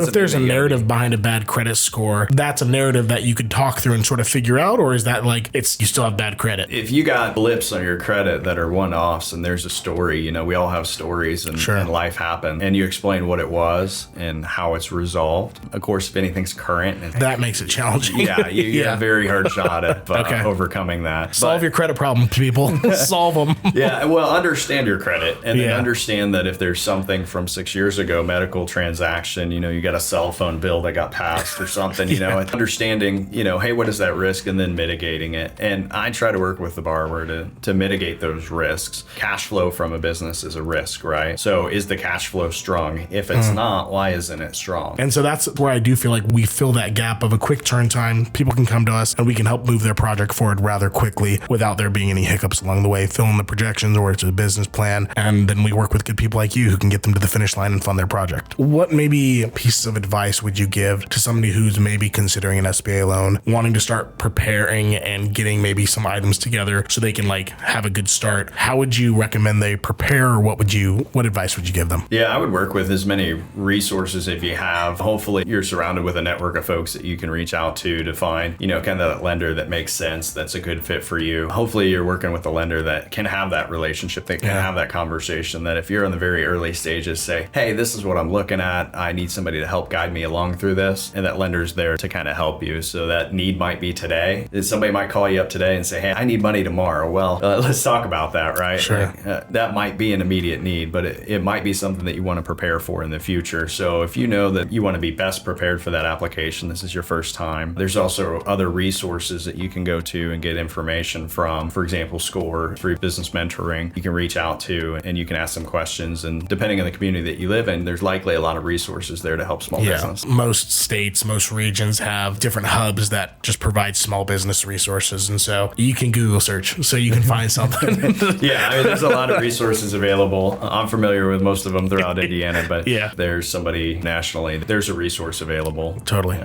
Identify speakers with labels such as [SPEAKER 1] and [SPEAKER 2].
[SPEAKER 1] if there's a narrative behind a bad credit score, that's a narrative that you could talk through and sort of figure out, or is that like you still have bad credit?
[SPEAKER 2] If you got blips on your credit that are one-offs and there's a story, we all have stories and life happened, and you explain what it was and how it's resolved. Of course, if anything's current,
[SPEAKER 1] that makes it challenging.
[SPEAKER 2] Yeah, you get a very hard shot at overcoming that.
[SPEAKER 1] Solve your credit problems, people. Solve them.
[SPEAKER 2] Yeah, well, understand your credit, and then understand that if there's something from 6 years ago, medical transaction, you got a cell phone bill that got passed or something, understanding, hey, what is that risk, and then mitigating it. And I try to work with the borrower to mitigate those risks. Cash flow from a business is a risk, right? So is the cash flow strong? If it's not, why isn't it strong?
[SPEAKER 1] And so that's where I do feel like we fill that gap of a quick turn time. People can come to us and we can help move their project forward rather quickly without there being any hiccups along the way, fill in the projections or it's a business plan. And then we work with good people like you who can get them to the finish line and fund their project. What maybe pieces of advice would you give to somebody who's maybe considering an SBA loan, wanting to start preparing and getting maybe some items together so they can have a good start? How would you recommend they prepare, or what advice would you give them?
[SPEAKER 2] Yeah, I would work with as many resources if you have. Hopefully you're surrounded with a network of folks that you can reach out to find, kind of that lender that makes sense, that's a good fit for you. Hopefully you're working with a lender that can have that relationship, that can have that conversation, that if you're in the very early stages, say, hey, this is what I'm looking at. I need somebody to help guide me along through this. And that lender's there to kind of help you. So that need might be today. Somebody might call you up today and say, hey, I need money tomorrow. Well, let's talk about that, right?
[SPEAKER 1] Sure.
[SPEAKER 2] That might be an immediate need, but it might be something that you want to prepare for in the future. So if you know that you want to be best prepared for that application, this is your first time, there's also other resources that you can go to and get information from. For example, SCORE, free business mentoring, you can reach out to and you can ask them questions. And depending on the community that you live in, there's likely a lot of resources there to help small business.
[SPEAKER 1] Most states, most regions have different hubs that just provide small business resources. And so you can Google search so you can find something.
[SPEAKER 2] There's a lot of resources available. I'm familiar with most of them throughout Indiana, but there's somebody nationally, there's a resource available.
[SPEAKER 1] Totally.